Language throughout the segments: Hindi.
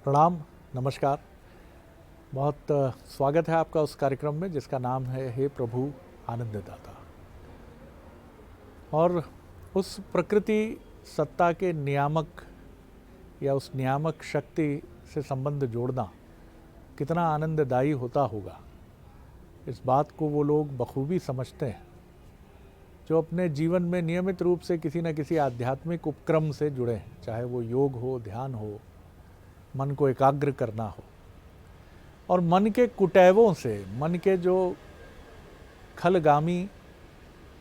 प्रणाम, नमस्कार। बहुत स्वागत है आपका उस कार्यक्रम में जिसका नाम है हे प्रभु आनंददाता। और उस प्रकृति सत्ता के नियामक या उस नियामक शक्ति से संबंध जोड़ना कितना आनंददायी होता होगा, इस बात को वो लोग बखूबी समझते हैं जो अपने जीवन में नियमित रूप से किसी न किसी आध्यात्मिक उपक्रम से जुड़े हैं, चाहे वो योग हो, ध्यान हो, मन को एकाग्र करना हो। और मन के कुटैवों से, मन के जो खलगामी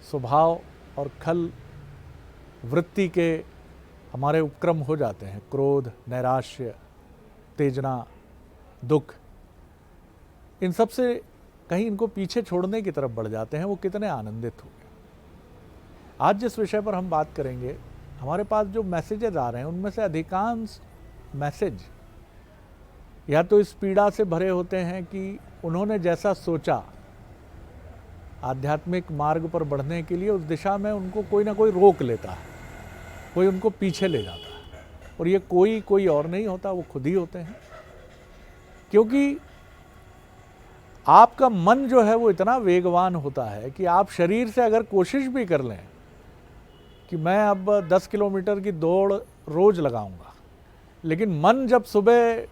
स्वभाव और खल वृत्ति के हमारे उपक्रम हो जाते हैं, क्रोध, नैराश्य, तेजना, दुख, इन सब से कहीं इनको पीछे छोड़ने की तरफ बढ़ जाते हैं, वो कितने आनंदित हो गए। आज जिस विषय पर हम बात करेंगे, हमारे पास जो मैसेजेस आ रहे हैं उनमें से अधिकांश मैसेज या तो इस पीड़ा से भरे होते हैं कि उन्होंने जैसा सोचा आध्यात्मिक मार्ग पर बढ़ने के लिए, उस दिशा में उनको कोई ना कोई रोक लेता है, कोई उनको पीछे ले जाता है। और ये कोई और नहीं होता, वो खुद ही होते हैं। क्योंकि आपका मन जो है वो इतना वेगवान होता है कि आप शरीर से अगर कोशिश भी कर लें कि मैं अब 10 किलोमीटर की दौड़ रोज लगाऊंगा, लेकिन मन जब सुबह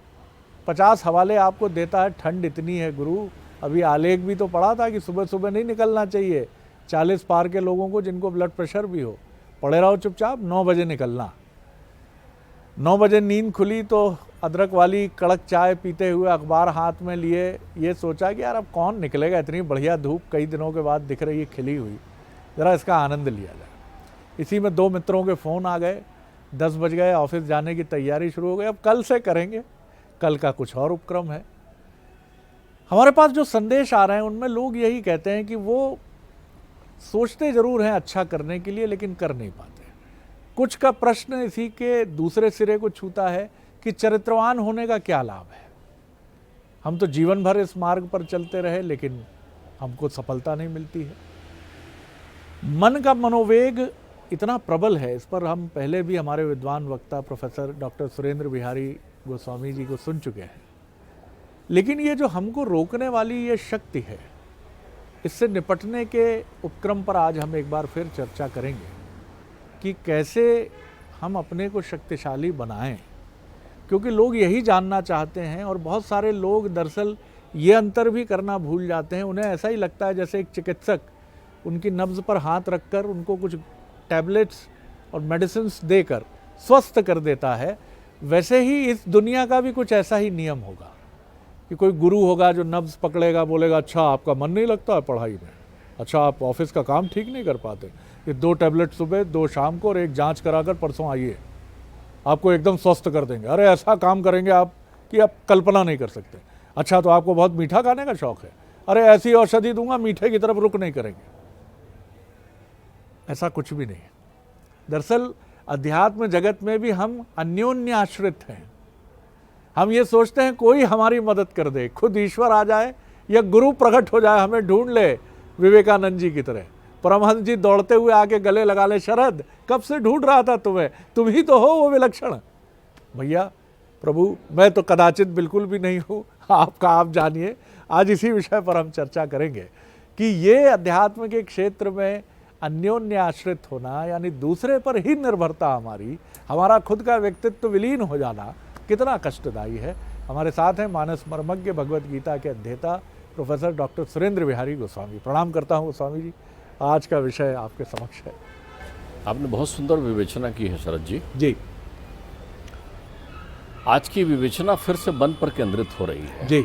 50 हवाले आपको देता है, ठंड इतनी है गुरु, अभी आलेख भी तो पढ़ा था कि सुबह सुबह नहीं निकलना चाहिए, 40 पार के लोगों को जिनको ब्लड प्रेशर भी हो, पड़े रहो चुपचाप, 9 बजे निकलना। 9 बजे नींद खुली तो अदरक वाली कड़क चाय पीते हुए अखबार हाथ में लिए ये सोचा कि यार अब कौन निकलेगा, इतनी बढ़िया धूप कई दिनों के बाद दिख रही है खिली हुई, ज़रा इसका आनंद लिया जाए। इसी में 2 मित्रों के फ़ोन आ गए, 10 बज गए, ऑफिस जाने की तैयारी शुरू हो गई, अब कल से करेंगे, कल का कुछ और उपक्रम है। हमारे पास जो संदेश आ रहे हैं उनमें लोग यही कहते हैं कि वो सोचते ज़रूर हैं अच्छा करने के लिए, लेकिन कर नहीं पाते। कुछ का प्रश्न इसी के दूसरे सिरे को छूता है कि चरित्रवान होने का क्या लाभ है। हम तो जीवन भर इस मार्ग पर चलते रहे, लेकिन हमको सफलता नहीं मिलती है। मन का मनोवेग इतना प्रबल है, इस पर हम पहले भी हमारे विद्वान वक्ता प्रोफेसर डॉक्टर सुरेंद्र बिहारी गोस्वामी जी को सुन चुके हैं। लेकिन ये जो हमको रोकने वाली ये शक्ति है, इससे निपटने के उपक्रम पर आज हम एक बार फिर चर्चा करेंगे कि कैसे हम अपने को शक्तिशाली बनाएं। क्योंकि लोग यही जानना चाहते हैं और बहुत सारे लोग दरअसल ये अंतर भी करना भूल जाते हैं। उन्हें ऐसा ही लगता है जैसे एक चिकित्सक उनकी नब्ज़ पर हाथ रखकर उनको कुछ टैबलेट्स और मेडिसिन्स देकर स्वस्थ कर देता है, वैसे ही इस दुनिया का भी कुछ ऐसा ही नियम होगा कि कोई गुरु होगा जो नब्ज़ पकड़ेगा, बोलेगा अच्छा आपका मन नहीं लगता है पढ़ाई में, अच्छा आप ऑफिस का काम ठीक नहीं कर पाते, ये 2 टैबलेट सुबह 2 शाम को और 1 जांच कराकर परसों आइए, आपको एकदम स्वस्थ कर देंगे। अरे ऐसा काम करेंगे आप कि आप कल्पना नहीं कर सकते। अच्छा तो आपको बहुत मीठा खाने का शौक़ है, अरे ऐसी औषधि दूंगा मीठे की तरफ रुक नहीं करेंगे। ऐसा कुछ भी नहीं है। दरअसल अध्यात्म जगत में भी हम अन्योन्य आश्रित हैं। हम ये सोचते हैं कोई हमारी मदद कर दे, खुद ईश्वर आ जाए या गुरु प्रकट हो जाए, हमें ढूंढ ले, विवेकानंद जी की तरह। परमहंस जी दौड़ते हुए आके गले लगा ले, शरद कब से ढूंढ रहा था तुम्हें, तुम ही तो हो वो विलक्षण। भैया प्रभु मैं तो कदाचित बिल्कुल भी नहीं हूँ, आपका आप जानिए। आज इसी विषय पर हम चर्चा करेंगे कि ये अध्यात्म के क्षेत्र में अन्योन्य आश्रित होना, यानी दूसरे पर ही निर्भरता हमारी, हमारा खुद का व्यक्तित्व विलीन हो जाना कितना कष्टदायी है। हमारे साथ हैं मानस मर्मज्ञ भगवत गीता के अध्येता प्रोफेसर डॉक्टर सुरेंद्र बिहारी गोस्वामी। प्रणाम करता हूँ गोस्वामी जी, आज का विषय आपके समक्ष है। आपने बहुत सुंदर विवेचना की है शरद जी। जी आज की विवेचना फिर से मन पर केंद्रित हो रही है। जी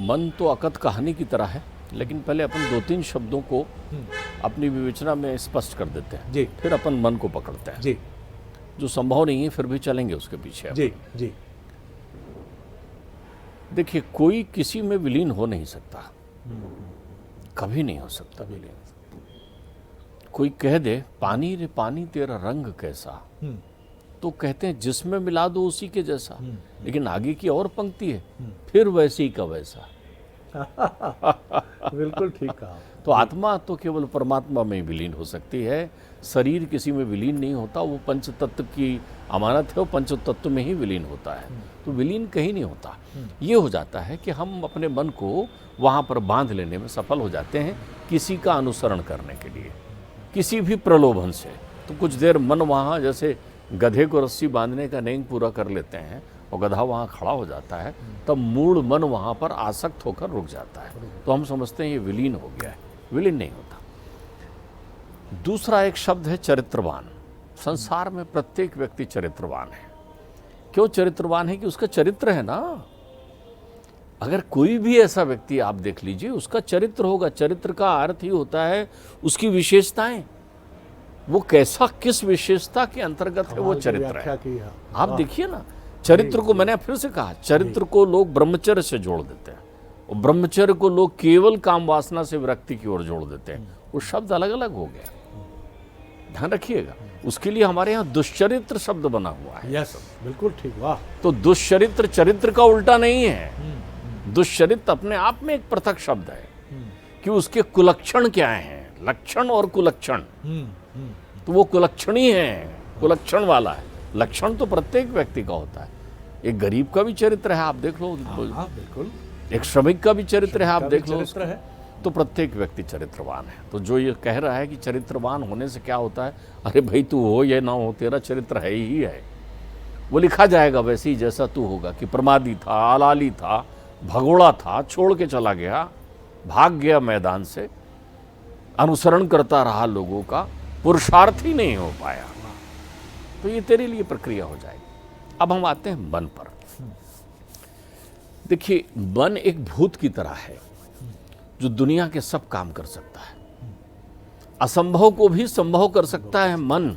मन तो अकथ कहानी की तरह है, लेकिन पहले अपन 2-3 शब्दों को अपनी विवेचना में स्पष्ट कर देते हैं, जी, फिर अपन मन को पकड़ते हैं। जी, जो संभव नहीं है फिर भी चलेंगे उसके पीछे। जी जी देखिए, कोई किसी में विलीन हो नहीं सकता, कभी नहीं हो सकता विलीन। कोई कह दे पानी रे पानी तेरा रंग कैसा, तो कहते हैं जिसमें मिला दो उसी के जैसा। लेकिन आगे की और पंक्ति है, फिर वैसे ही का वैसा। बिल्कुल ठीक कहा। तो आत्मा तो केवल परमात्मा में ही विलीन हो सकती है, शरीर किसी में विलीन नहीं होता। वो पंच तत्व की अमानत है, वो पंच तत्व में ही विलीन होता है। तो विलीन कहीं नहीं होता। ये हो जाता है कि हम अपने मन को वहाँ पर बांध लेने में सफल हो जाते हैं, किसी का अनुसरण करने के लिए, किसी भी प्रलोभन से। तो कुछ देर मन वहाँ, जैसे गधे को रस्सी बांधने का नेंग पूरा कर लेते हैं और गधा वहाँ खड़ा हो जाता है, तब मूल मन वहाँ पर आसक्त होकर रुक जाता है। तो हम समझते हैं ये विलीन हो गया है। विलीन नहीं होता। दूसरा एक शब्द है चरित्रवान। संसार में प्रत्येक व्यक्ति चरित्रवान है। क्यों चरित्रवान है? कि उसका चरित्र है ना। अगर कोई भी ऐसा व्यक्ति आप देख लीजिए, उसका चरित्र होगा। चरित्र का अर्थ ही होता है उसकी विशेषताएं। वो कैसा, किस विशेषता के अंतर्गत है वो चरित्र है। आप देखिए ना, चरित्र को मैंने फिर से कहा, चरित्र को लोग ब्रह्मचर्य से जोड़ देते हैं और ब्रह्मचर्य को लोग केवल काम वासना से विरक्ति की ओर जोड़ देते हैं। वो शब्द अलग अलग हो गया, ध्यान रखिएगा। उसके लिए हमारे यहाँ दुष्चरित्र शब्द बना हुआ है। यस, बिल्कुल ठीक, वाह। तो दुष्चरित्र चरित्र का उल्टा नहीं है। दुष्चरित्र अपने आप में एक पृथक शब्द है कि उसके कुलक्षण क्या हैं, लक्षण और कुलक्षण। तो वो कुलक्षणी है, कुलक्षण वाला है। लक्षण तो प्रत्येक व्यक्ति का होता है। एक गरीब का भी चरित्र है, आप देख लो। हाँ, बिल्कुल। एक श्रमिक का भी चरित्र है, आप देख लो। चरित्र है। तो प्रत्येक व्यक्ति चरित्रवान है। तो जो ये कह रहा है कि चरित्रवान होने से क्या होता है, अरे भाई तू हो या ना हो, तेरा चरित्र है ही है। वो लिखा जाएगा वैसे ही जैसा तू होगा, कि प्रमादी था, आलाली था, भगोड़ा था, छोड़ के चला गया, भाग गया मैदान से, अनुसरण करता रहा लोगों का, पुरुषार्थ ही नहीं हो पाया। तो ये तेरे लिए प्रक्रिया हो जाएगी। अब हम आते हैं मन पर। देखिए, मन एक भूत की तरह है जो दुनिया के सब काम कर सकता है। असंभव को भी संभव कर सकता है मन।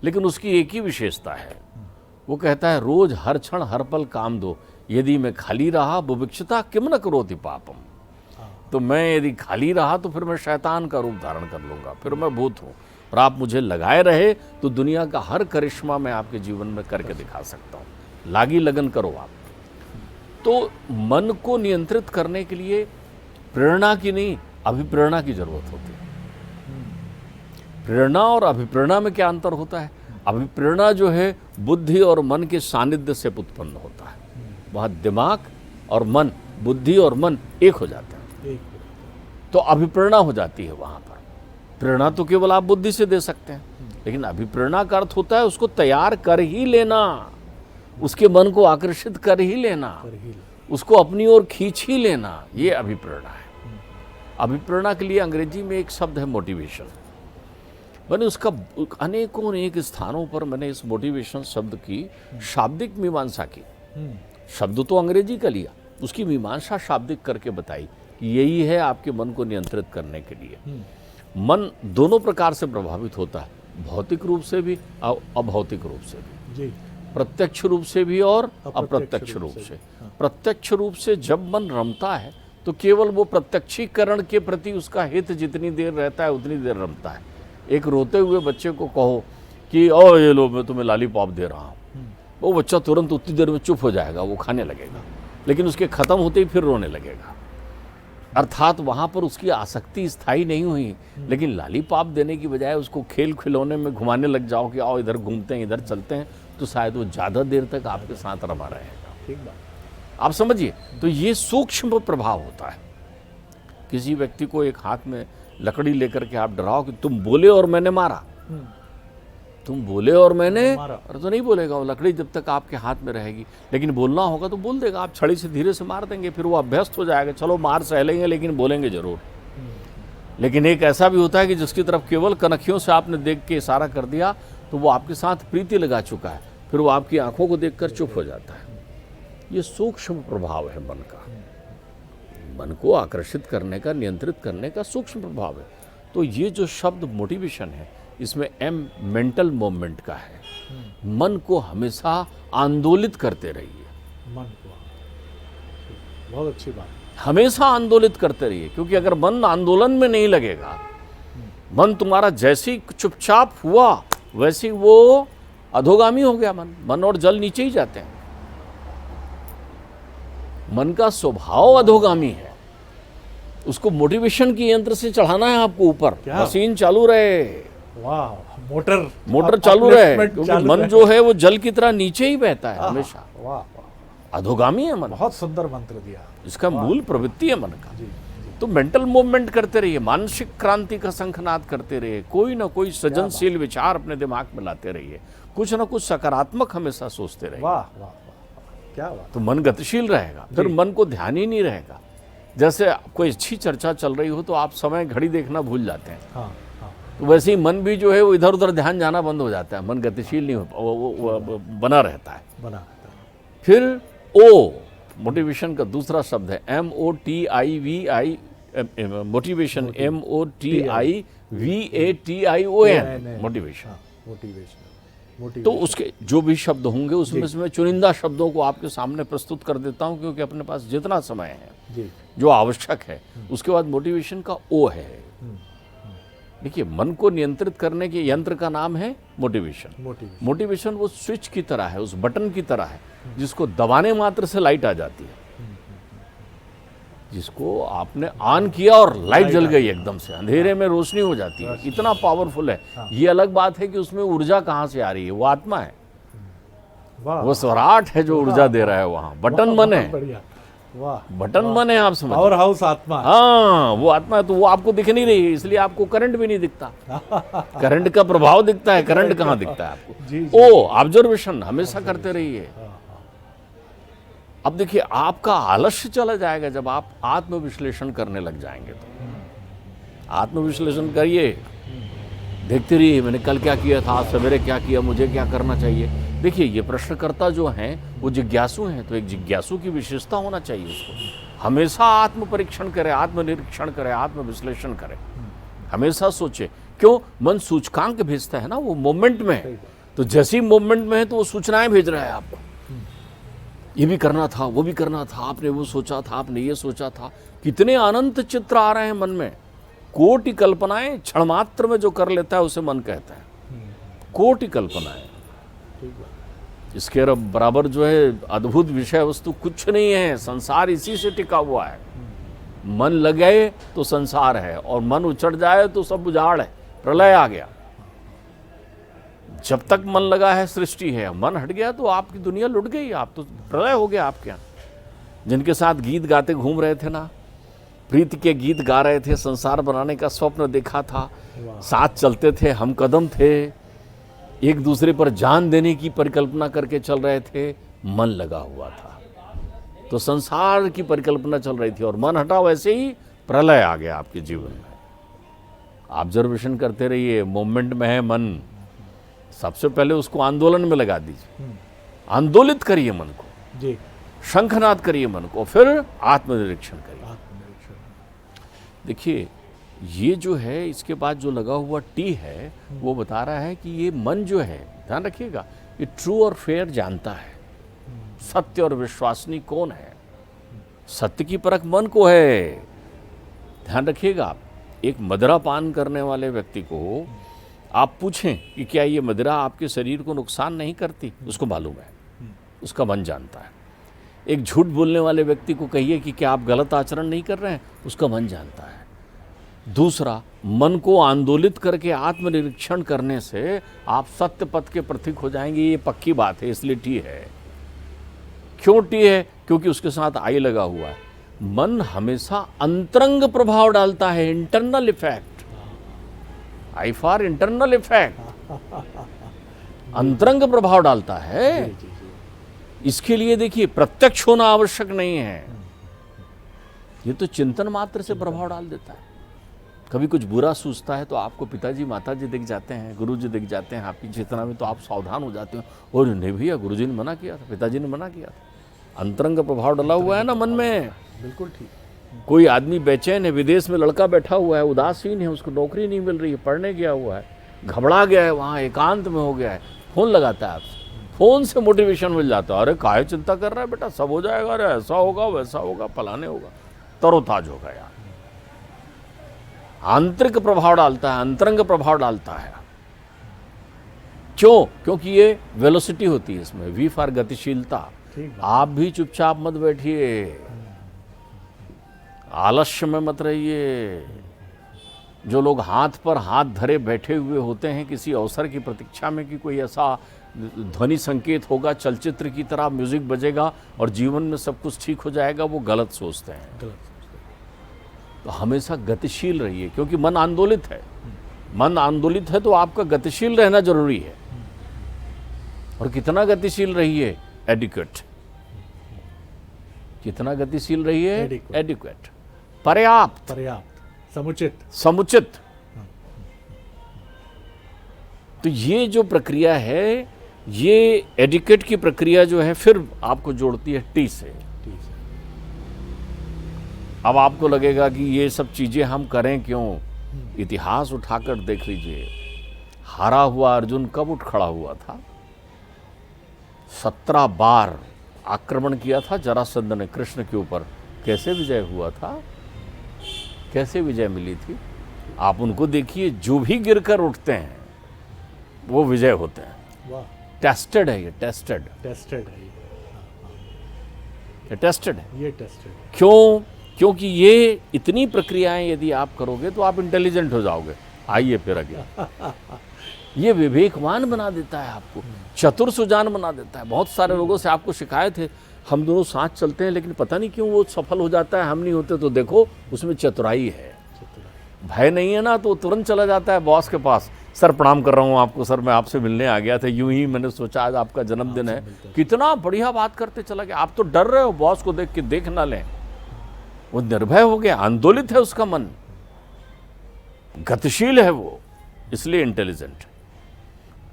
लेकिन उसकी एक ही विशेषता है, वो कहता है रोज हर क्षण हर पल काम दो, यदि मैं खाली रहा बुभिक्षता किम न करोति पापम। तो मैं यदि खाली रहा तो फिर मैं शैतान का रूप धारण कर लूंगा, फिर मैं भूत हूँ। और आप मुझे लगाए रहे तो दुनिया का हर करिश्मा मैं आपके जीवन में करके दिखा सकता हूँ। लागी लगन करो आप। तो मन को नियंत्रित करने के लिए प्रेरणा की नहीं, अभिप्रेरणा की जरूरत होती है। प्रेरणा और अभिप्रेरणा में क्या अंतर होता है? अभिप्रेरणा जो है बुद्धि और मन के सानिध्य से उत्पन्न होता है। वहाँ दिमाग और मन, बुद्धि और मन एक हो जाते हैं, तो अभिप्रेरणा हो जाती है वहाँ पर। प्रेरणा तो केवल आप बुद्धि से दे सकते हैं, लेकिन अभिप्रेरणा का अर्थ होता है उसको तैयार कर ही लेना, उसके मन को आकर्षित कर ही लेना, उसको अपनी ओर खींच ही लेना। ये अभिप्रेरणा है। अभिप्रेरणा के लिए अंग्रेजी में एक शब्द है मोटिवेशन। मैंने उसका अनेक स्थानों पर मैंने इस मोटिवेशन शब्द की शाब्दिक मीमांसा की। शब्द तो अंग्रेजी का लिया, उसकी मीमांसा शाब्दिक करके बताई कि यही है आपके मन को नियंत्रित करने के लिए। मन दोनों प्रकार से प्रभावित होता है, भौतिक रूप से भी और अभौतिक रूप से भी जी। प्रत्यक्ष रूप से भी और अप्रत्यक्ष रूप से। प्रत्यक्ष रूप से जब मन रमता है तो केवल वो प्रत्यक्षीकरण के प्रति उसका हित जितनी देर रहता है उतनी देर रमता है। एक रोते हुए बच्चे को कहो कि ओ ये लो मैं तुम्हें लॉलीपॉप दे रहा हूँ, वो बच्चा तुरंत उतनी देर में चुप हो जाएगा, वो खाने लगेगा, लेकिन उसके खत्म होते ही फिर रोने लगेगा। अर्थात वहाँ पर उसकी आसक्ति स्थायी नहीं हुई। लेकिन लॉलीपॉप देने की बजाय उसको खेल खिलौने में घुमाने लग जाओ कि आओ इधर घूमते हैं, इधर चलते हैं, तो शायद वो ज़्यादा देर तक आपके साथ रमा रहेगा। ठीक बात, आप समझिए। तो ये सूक्ष्म प्रभाव होता है। किसी व्यक्ति को एक हाथ में लकड़ी लेकर के आप डराओ कि तुम बोले और मैंने मारा, तुम बोले और मैंने, और तो नहीं बोलेगा वो, लकड़ी जब तक आपके हाथ में रहेगी। लेकिन बोलना होगा तो बोल देगा, आप छड़ी से धीरे से मार देंगे, फिर वो अभ्यस्त हो जाएगा। चलो मार सहलेंगे लेकिन बोलेंगे जरूर। लेकिन एक ऐसा भी होता है कि जिसकी तरफ केवल कनखियों से आपने देख के इशारा कर दिया तो वो आपके साथ प्रीति लगा चुका है, फिर वो आपकी आंखों को देखकर चुप हो जाता है। ये सूक्ष्म प्रभाव है मन का। मन को आकर्षित करने का, नियंत्रित करने का सूक्ष्म प्रभाव है। तो ये जो शब्द मोटिवेशन है, इसमें एम मेंटल मूवमेंट का है। मन को हमेशा आंदोलित करते रहिए। मन को, बहुत अच्छी बात। हमेशा आंदोलित करते रहिए, क्योंकि अगर मन आंदोलन में नहीं लगेगा, मन तुम्हारा जैसे ही चुपचाप हुआ वैसे ही वो अधोगामी हो गया। मन और जल नीचे ही जाते हैं। मन का स्वभाव अधोगामी है। उसको मोटिवेशन की यंत्र से चढ़ाना है आपको ऊपर, क्या? मशीन चालू रहे, वाह, मोटर चालू रहे, upliftment क्योंकि चालू मन रहे। जो है वो जल की तरह नीचे ही बहता है आहा, हमेशा, वाह वाह, अधोगामी है मन, बहुत सुंदर मंत्र दिया। इसका मूल प्रवृत्ति है मन का। जी, तो मेंटल मूवमेंट करते रहिए, मानसिक क्रांति का शंखनाद करते रहिए, कोई ना कोई सृजनशील विचार अपने दिमाग में लाते रहिए, कुछ ना कुछ सकारात्मक हमेशा सोचते रहिए, वाह वाह वाह, क्या बात। तो मन गतिशील रहेगा, फिर जी। मन को ध्यान ही नहीं रहेगा। जैसे कोई अच्छी चर्चा चल रही हो तो आप समय घड़ी देखना भूल जाते हैं, हाँ हाँ, तो वैसे ही मन भी जो है वो इधर उधर ध्यान जाना बंद हो जाता है, मन गतिशील नहीं हो, वो बना रहता है। बना रहता है। फिर ओ, मोटिवेशन का दूसरा शब्द है MOTIVI, मोटिवेशन MOTIVATION, मोटिवेशन। हाँ, मोटिवेशन। तो उसके जो भी शब्द होंगे उसमें से मैं चुनिंदा शब्दों को आपके सामने प्रस्तुत कर देता हूं, क्योंकि अपने पास जितना समय है जी, जो आवश्यक है, उसके बाद मोटिवेशन का ओ है। देखिए, मन को नियंत्रित करने के यंत्र का नाम है मोटिवेशन। मोटिवेशन वो स्विच की तरह है, उस बटन की तरह है जिसको दबाने मात्र से लाइट आ जाती है, जिसको आपने ऑन किया और लाइट जल गई एकदम से, अंधेरे में रोशनी हो जाती है, इतना पावरफुल है। ये अलग बात है कि उसमें ऊर्जा कहाँ से आ रही है, वो आत्मा है, वो स्वराट है जो ऊर्जा दे रहा है, वहाँ बटन मन है, वाह, बटन मन है, आप समझ, पावर हाउस आत्मा। हाँ वो आत्मा है, तो वो आपको दिख नहीं रही है, इसलिए आपको करंट भी नहीं दिखता। करंट का प्रभाव दिखता है, करंट कहाँ दिखता है आपको। जी, ओ, ऑब्जर्वेशन हमेशा करते रहिए। अब देखिए, आपका आलस्य चला जाएगा जब आप आत्मविश्लेषण करने लग जाएंगे। तो आत्मविश्लेषण करिए, देखते रहिए मैंने कल क्या किया था, आज सवेरे क्या किया, मुझे क्या करना चाहिए। देखिए, ये प्रश्नकर्ता जो हैं वो जिज्ञासु हैं, तो एक जिज्ञासु की विशेषता होना चाहिए, उसको हमेशा आत्म परीक्षण करे, आत्मनिरीक्षण करे, आत्मविश्लेषण करे, हमेशा सोचे। क्यों? मन सूचकांक भेजता है ना, वो मोमेंट में है, तो जैसे ही मोमेंट में है तो वो सूचनाएं भेज रहा है आपको, ये भी करना था, वो भी करना था, आपने वो सोचा था, आपने ये सोचा था। कितने अनंत चित्र आ रहे हैं मन में, कोटि कल्पनाएं क्षण मात्र में जो कर लेता है उसे मन कहता है, कोटि कल्पनाएं। इसके बराबर जो है अद्भुत विषय वस्तु कुछ नहीं है, संसार इसी से टिका हुआ है। मन लगे तो संसार है, और मन उचट जाए तो सब उजाड़ है, प्रलय आ गया। जब तक मन लगा है सृष्टि है, मन हट गया तो आपकी दुनिया लुट गई, आप तो प्रलय हो गया आपके यहाँ। जिनके साथ गीत गाते घूम रहे थे ना, प्रीति के गीत गा रहे थे, संसार बनाने का स्वप्न देखा था, साथ चलते थे, हम कदम थे, एक दूसरे पर जान देने की परिकल्पना करके चल रहे थे, मन लगा हुआ था, तो संसार की परिकल्पना चल रही थी, और मन हटा वैसे ही प्रलय आ गया आपके जीवन में। ऑब्जर्वेशन करते रहिए, मोमेंट में है मन, सबसे पहले उसको आंदोलन में लगा दीजिए, आंदोलित करिए मन को जी, शंखनाद करिए मन को, फिर आत्मनिरीक्षण करिए। देखिए, ये जो है इसके बाद जो लगा हुआ टी है वो बता रहा है कि ये मन जो है, ध्यान रखिएगा, ये ट्रू और फेयर जानता है, सत्य और विश्वसनीय कौन है, सत्य की परख मन को है। ध्यान रखिएगा, आप एक मदिरा पान करने वाले व्यक्ति को आप पूछें कि क्या ये मदिरा आपके शरीर को नुकसान नहीं करती, उसको मालूम है, उसका मन जानता है। एक झूठ बोलने वाले व्यक्ति को कहिए कि क्या आप गलत आचरण नहीं कर रहे हैं, उसका मन जानता है। दूसरा, मन को आंदोलित करके आत्मनिरीक्षण करने से आप सत्य पथ के प्रतीक हो जाएंगे, ये पक्की बात है, इसलिए टी है। क्यों टी है? क्योंकि उसके साथ आई लगा हुआ है। मन हमेशा अंतरंग प्रभाव डालता है, internal effect, I for internal effect, अंतरंग प्रभाव डालता है। इसके लिए देखिए, प्रत्यक्ष होना आवश्यक नहीं है, ये तो चिंतन मात्र से प्रभाव डाल देता है। कभी कुछ बुरा सूझता है तो आपको पिताजी माताजी दिख जाते हैं, गुरुजी दिख जाते हैं, आपकी चेतना में, तो आप सावधान हो जाते हो, और नहीं भैया गुरुजी ने मना किया था, पिताजी ने मना किया था। अंतरंग प्रभाव डला हुआ है ना मन में। बिल्कुल ठीक। कोई आदमी बेचैन है, विदेश में लड़का बैठा हुआ है, उदासीन है, उसको नौकरी नहीं मिल रही है, पढ़ने गया हुआ है, घबरा गया है, वहाँ एकांत में हो गया है, फोन लगाता है आपसे, फोन से मोटिवेशन मिल जाता है, अरे काहे चिंता कर रहा है बेटा, सब हो जाएगा, अरे ऐसा होगा वैसा होगा फलाने होगा, तरोताज होगा यार। आंतरिक प्रभाव डालता है, अंतरंग प्रभाव डालता है। क्यों? क्योंकि ये वेलोसिटी होती है इसमें, वी फॉर गतिशीलता। आप भी चुपचाप मत बैठिए, आलस्य में मत रहिए। जो लोग हाथ पर हाथ धरे बैठे हुए होते हैं किसी अवसर की प्रतीक्षा में कि कोई ऐसा ध्वनि संकेत होगा, चलचित्र की तरह म्यूजिक बजेगा और जीवन में सब कुछ ठीक हो जाएगा, वो गलत सोचते हैं। तो हमेशा गतिशील रहिए, क्योंकि मन आंदोलित है। मन आंदोलित है तो आपका गतिशील रहना जरूरी है। और कितना गतिशील रहिए? एडिक्वेट। कितना गतिशील रहिए? एडिक्वेट, पर्याप्त, पर्याप्त, समुचित, समुचित। तो ये जो प्रक्रिया है, ये एडिक्वेट की प्रक्रिया जो है फिर आपको जोड़ती है टी से। अब आपको लगेगा कि ये सब चीजें हम करें क्यों? इतिहास उठाकर देख लीजिए। हारा हुआ अर्जुन कब उठ खड़ा हुआ था? 17 बार आक्रमण किया था जरासंध ने कृष्ण के ऊपर। कैसे विजय हुआ था? कैसे विजय मिली थी? आप उनको देखिए, जो भी गिरकर उठते हैं वो विजय होते हैं। वाह, टेस्टेड है ये, टेस्टेड। टेस्टेड है ये टेस्टेड है। ये टेस्टेड है। क्यों? क्योंकि ये इतनी प्रक्रियाएं यदि आप करोगे तो आप इंटेलिजेंट हो जाओगे। आइए फिर आगे। ये विवेकवान बना देता है आपको, चतुर सुजान बना देता है। बहुत सारे लोगों से आपको शिकायत है, हम दोनों साथ चलते हैं लेकिन पता नहीं क्यों वो सफल हो जाता है, हम नहीं होते। तो देखो, उसमें चतुराई है। भय नहीं है ना तो तुरंत चला जाता है बॉस के पास। सर प्रणाम कर रहा हूँ आपको, सर मैं आपसे मिलने आ गया था, यूं ही मैंने सोचा आज आपका जन्मदिन है। कितना बढ़िया बात करते चला गया। आप तो डर रहे हो बॉस को देख के, देख ना लें। वो निर्भय हो गया, आंदोलित है उसका मन, गतिशील है वो, इसलिए इंटेलिजेंट।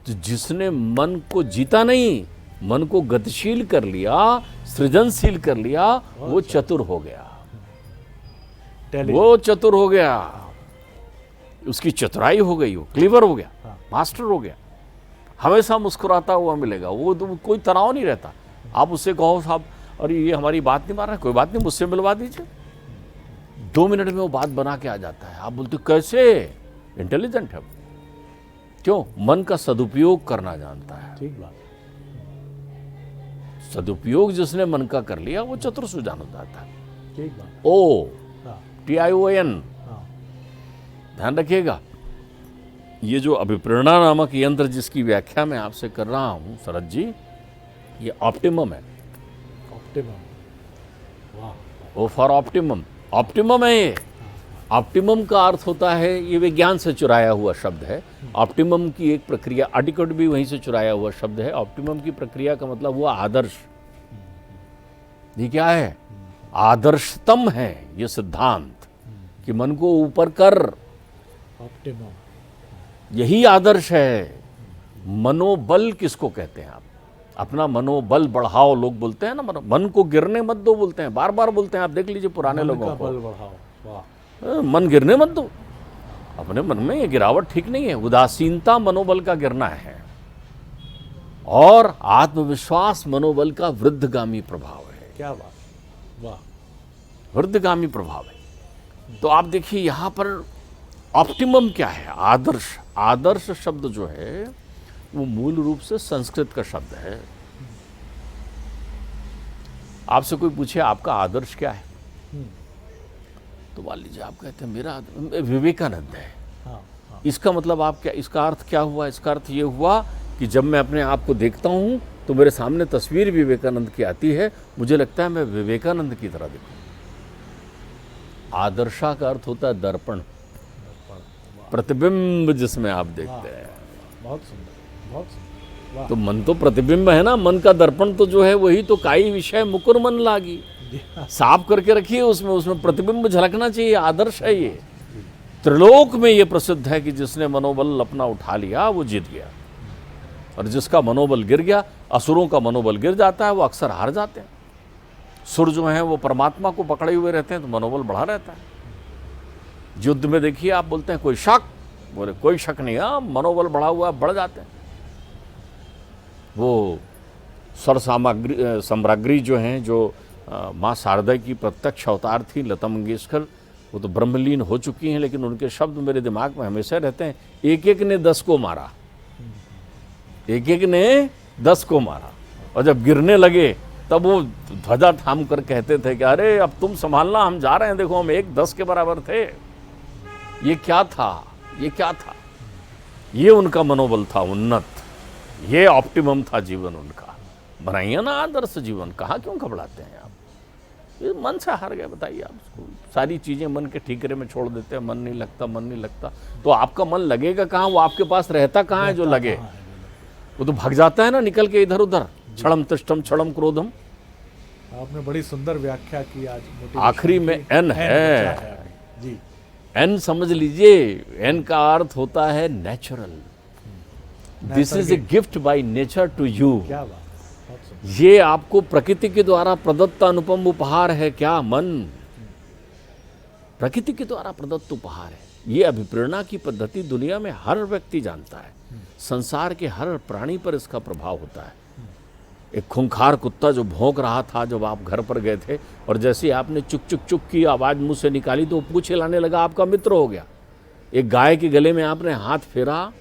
तो जिसने मन को जीता नहीं, मन को गतिशील कर लिया, सृजनशील कर लिया, वो चतुर हो गया। वो चतुर हो गया, उसकी चतुराई हो गई, वो क्लीवर हो गया, मास्टर हो गया। हमेशा मुस्कुराता हुआ मिलेगा, वो तो कोई तनाव नहीं रहता। आप उससे कहो साहब अरे ये हमारी बात नहीं मान रहा है, कोई बात नहीं, मुझसे मिलवा दीजिए। 2 मिनट में वो बात बना के आ जाता है। आप बोलते कैसे? इंटेलिजेंट है। क्यों? मन का सदुपयोग करना जानता है। ठीक बात। सदुपयोग जिसने मन का कर लिया वो चतुर सुजान हो जाता है। ठीक बात। ओ TION, ध्यान रखिएगा। ये जो अभिप्रेरणा नामक यंत्र जिसकी व्याख्या मैं आपसे कर रहा हूं शरद जी, ये ऑप्टिमम है। ऑप्टिमम। वाह। O for optimum. ऑप्टिमम है ये। ऑप्टिमम का अर्थ होता है, ये विज्ञान से चुराया हुआ शब्द है। ऑप्टिमम की एक प्रक्रिया, एडिक्वेट भी वहीं से चुराया हुआ शब्द है। ऑप्टिमम की प्रक्रिया का मतलब हुआ आदर्श। ये क्या है? आदर्शतम है ये सिद्धांत कि मन को ऊपर कर। ऑप्टिमम, यही आदर्श है। मनोबल किसको कहते हैं आप? अपना मनोबल बढ़ाओ, लोग बोलते हैं ना, मन को गिरने मत दो बोलते हैं, बार बार बोलते हैं। आप देख लीजिए पुराने लोगों को, बल बढ़ाओ। वाह। मन गिरने मत दो। अपने मन में ये गिरावट ठीक नहीं है। उदासीनता मनोबल का गिरना है और आत्मविश्वास मनोबल का वृद्धिगामी प्रभाव है। क्या बात। वाह। वृद्धिगामी प्रभाव है। तो आप देखिए यहां पर ऑप्टिमम क्या है? आदर्श। आदर्श शब्द जो है वो मूल रूप से संस्कृत का शब्द है। आपसे कोई पूछे आपका आदर्श क्या है, तो मान लीजिए आप कहते हैं मेरा विवेकानंद है। हाँ। इसका मतलब आप क्या, इसका अर्थ क्या हुआ? इसका अर्थ ये हुआ कि जब मैं अपने आप को देखता हूं तो मेरे सामने तस्वीर विवेकानंद की आती है, मुझे लगता है मैं विवेकानंद की तरह दिखूं। आदर्शा का अर्थ होता है दर्पण, प्रतिबिंब जिसमें आप देखते हैं। बहुत सुंदर, बहुत सुंदर। वाह। तो मन तो प्रतिबिंब है ना, मन का दर्पण तो जो है वही तो काई विषय मुकुर मन लागी। साफ करके रखिए, उसमें प्रतिबिंब झलकना चाहिए। आदर्श है ये। त्रिलोक में ये प्रसिद्ध है कि जिसने मनोबल अपना उठा लिया वो जीत गया, और जिसका मनोबल गिर गया, असुरों का मनोबल गिर जाता है, वो अक्सर हार जाते हैं। सुर जो हैं वो परमात्मा को पकड़े हुए रहते हैं तो मनोबल बढ़ा रहता है। युद्ध में देखिए आप बोलते हैं कोई शक, बोले कोई शक नहीं, हाँ मनोबल बढ़ा हुआ, बढ़ जाते हैं। वो स्वर साम्राज्ञी जो हैं, जो माँ शारदा की प्रत्यक्ष अवतार थी, लता मंगेशकर, वो तो ब्रह्मलीन हो चुकी हैं, लेकिन उनके शब्द मेरे दिमाग में हमेशा रहते हैं। एक एक ने 10 को मारा, 1 ने 10 को मारा, और जब गिरने लगे तब वो ध्वजा थाम कर कहते थे कि अरे अब तुम संभालना, हम जा रहे हैं, देखो हम 1-10 के बराबर थे। ये क्या था, ये क्या था? ये उनका मनोबल था उन्नत, ये ऑप्टिमम था जीवन उनका। बनाइए ना आदर्श जीवन, कहाँ क्यों घबराते हैं आप? ये मन से हार गए, बताइए आप उसको। सारी चीज़ें मन के ठीकरे में छोड़ देते हैं, मन नहीं लगता, मन नहीं लगता। तो आपका मन लगेगा कहाँ? वो आपके पास रहता कहाँ है जो लगे? वो तो भाग जाता है ना निकल के इधर उधर। क्षणम तिष्ठम क्षणम क्रोधम। आपने बड़ी सुंदर व्याख्या की आज। आखिरी में एन है जी। एन समझ लीजिए, एन का अर्थ होता है natural. This is a gift by nature to you. क्या बात, बहुत सुंदर। ये आपको प्रकृति के द्वारा प्रदत्त अनुपम उपहार है। क्या मन? प्रकृति के द्वारा प्रदत्त उपहार है। ये अभिप्रेरणा की पद्धति दुनिया में हर व्यक्ति जानता है। संसार के हर प्राणी पर इसका प्रभाव होता है। एक खूंखार कुत्ता जो भौंक रहा था जब आप घर पर गए थे, और जैसे ही आपने चुक चुक चुक की आवाज़ मुंह से निकाली तो पूंछ हिलाने लगा, आपका मित्र हो गया। एक गाय के गले में आपने हाथ फेरा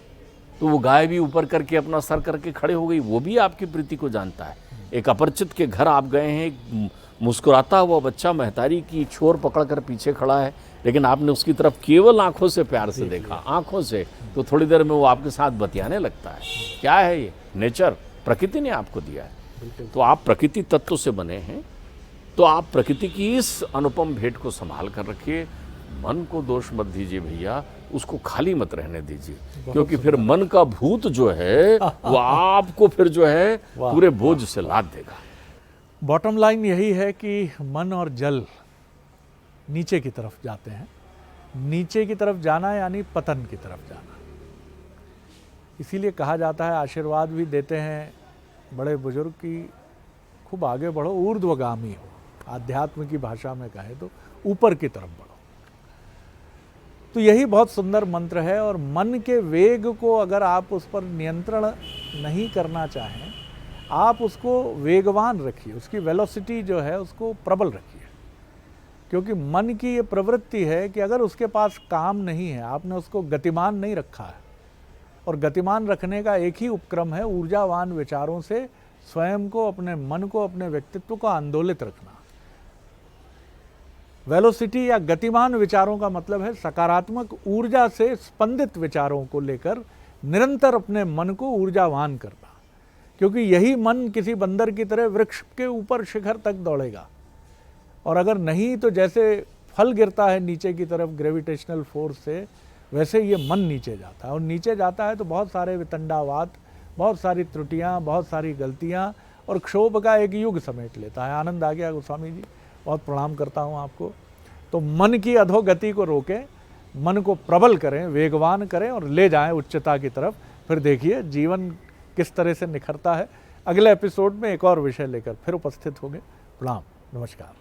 तो वो गाय भी ऊपर करके अपना सर करके खड़े हो गई, वो भी आपकी प्रीति को जानता है। एक अपरिचित के घर आप गए हैं, एक मुस्कुराता हुआ बच्चा महतारी की छोर पकड़कर पीछे खड़ा है, लेकिन आपने उसकी तरफ केवल आंखों से प्यार से देखा, आंखों से, तो थोड़ी देर में वो आपके साथ बतियाने लगता है। क्या है ये? नेचर, प्रकृति ने आपको दिया है। तो आप प्रकृति तत्व से बने हैं, तो आप प्रकृति की इस अनुपम भेंट को संभाल कर रखिए। मन को दोष मत दीजिए भैया, उसको खाली मत रहने दीजिए, क्योंकि फिर मन का भूत जो है वो आपको फिर जो है पूरे बोझ से लाद देगा। बॉटम लाइन यही है कि मन और जल नीचे की तरफ जाते हैं। नीचे की तरफ जाना यानी पतन की तरफ जाना। इसीलिए कहा जाता है, आशीर्वाद भी देते हैं बड़े बुजुर्ग की खूब आगे बढ़ो, ऊर्ध्वगामी हो। आध्यात्म की भाषा में कहे तो ऊपर की तरफ बढ़ो। तो यही बहुत सुंदर मंत्र है। और मन के वेग को अगर आप उस पर नियंत्रण नहीं करना चाहें, आप उसको वेगवान रखिए, उसकी वेलोसिटी जो है उसको प्रबल रखिए। क्योंकि मन की ये प्रवृत्ति है कि अगर उसके पास काम नहीं है, आपने उसको गतिमान नहीं रखा है, और गतिमान रखने का एक ही उपक्रम है ऊर्जावान विचारों से स्वयं को, अपने मन को, अपने व्यक्तित्व को आंदोलित रखना। वेलोसिटी या गतिमान विचारों का मतलब है सकारात्मक ऊर्जा से स्पंदित विचारों को लेकर निरंतर अपने मन को ऊर्जावान करना। क्योंकि यही मन किसी बंदर की तरह वृक्ष के ऊपर शिखर तक दौड़ेगा, और अगर नहीं तो जैसे फल गिरता है नीचे की तरफ ग्रेविटेशनल फोर्स से, वैसे ये मन नीचे जाता है। और नीचे जाता है तो बहुत सारे वितंडावाद, बहुत सारी त्रुटियां, बहुत सारी गलतियां और क्षोभ का एक युग समेट लेता है। आनंद आ गया गोस्वामी जी, बहुत प्रणाम करता हूं आपको। तो मन की अधोगति को रोकें, मन को प्रबल करें, वेगवान करें और ले जाएं उच्चता की तरफ। फिर देखिए जीवन किस तरह से निखरता है। अगले एपिसोड में एक और विषय लेकर फिर उपस्थित होंगे। प्रणाम, नमस्कार।